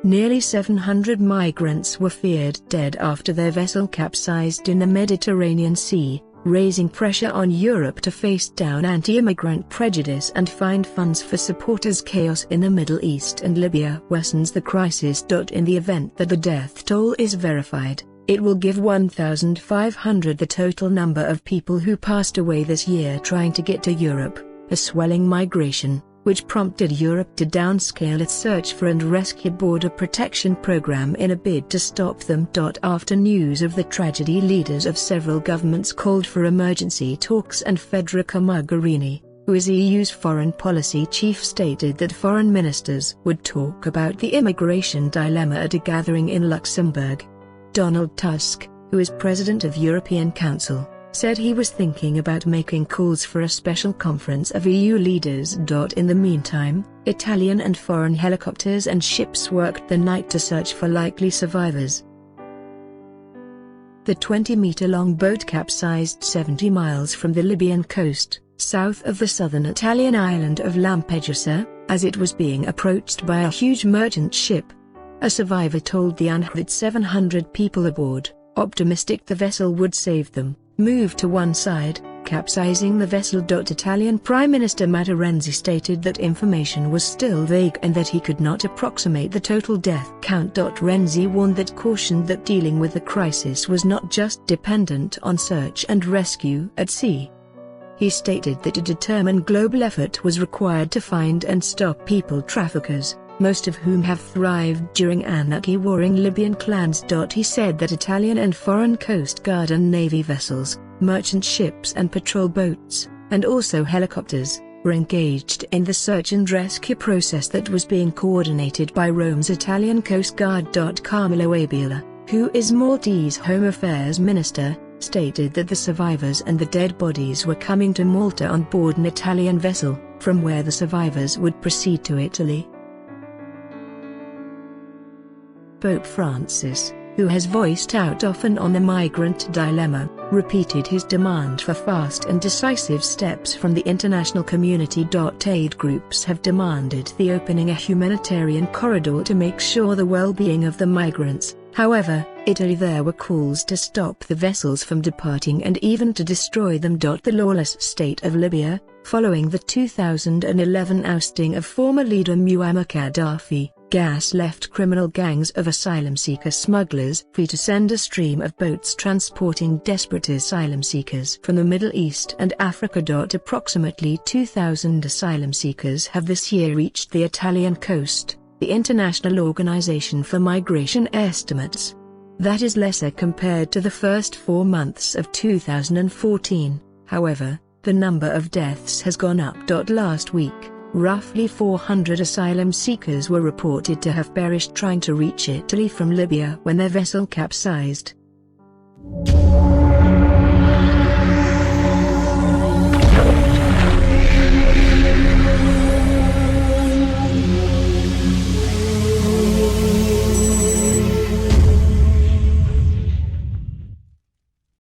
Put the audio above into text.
Nearly 700 migrants were feared dead after their vessel capsized in the Mediterranean Sea, raising pressure on Europe to face down anti-immigrant prejudice and find funds for support as chaos in the Middle East and Libya worsens the crisis. In the event that the death toll is verified, it will give 1,500 the total number of people who passed away this year trying to get to Europe, a swelling migration, which prompted Europe to downscale its search for and rescue border protection program in a bid to stop them. After news of the tragedy, leaders of several governments called for emergency talks, and Federica Mogherini, who is EU's foreign policy chief, stated that foreign ministers would talk about the immigration dilemma at a gathering in Luxembourg. Donald Tusk, who is president of European Council, said he was thinking about making calls for a special conference of EU leaders. In the meantime, Italian and foreign helicopters and ships worked the night to search for likely survivors. The 20-meter-long boat capsized 70 miles from the Libyan coast, south of the southern Italian island of Lampedusa, as it was being approached by a huge merchant ship. A survivor told the UN that 700 people aboard, optimistic the vessel would save them, moved to one side, capsizing the vessel. Italian Prime Minister Matteo Renzi stated that information was still vague and that he could not approximate the total death count. Renzi warned that cautioned that dealing with the crisis was not just dependent on search and rescue at sea. He stated that a determined global effort was required to find and stop people traffickers, most of whom have thrived during anarchy-warring Libyan clans. He said that Italian and foreign Coast Guard and Navy vessels, merchant ships and patrol boats, and also helicopters, were engaged in the search and rescue process that was being coordinated by Rome's Italian Coast Guard. Carmelo Abila, who is Maltese Home Affairs Minister, stated that the survivors and the dead bodies were coming to Malta on board an Italian vessel, from where the survivors would proceed to Italy. Pope Francis, who has voiced out often on the migrant dilemma, repeated his demand for fast and decisive steps from the international community. Aid groups have demanded the opening a humanitarian corridor to make sure the well-being of the migrants. However, Italy there were calls to stop the vessels from departing and even to destroy them. The lawless state of Libya, following the 2011 ousting of former leader Muammar Gaddafi, left criminal gangs of asylum seeker smugglers free to send a stream of boats transporting desperate asylum seekers from the Middle East and Africa. Approximately 2,000 asylum seekers have this year reached the Italian coast, the International Organization for Migration estimates. That is lesser compared to the first 4 months of 2014, however, the number of deaths has gone up. Last week, roughly 400 asylum seekers were reported to have perished trying to reach Italy from Libya when their vessel capsized.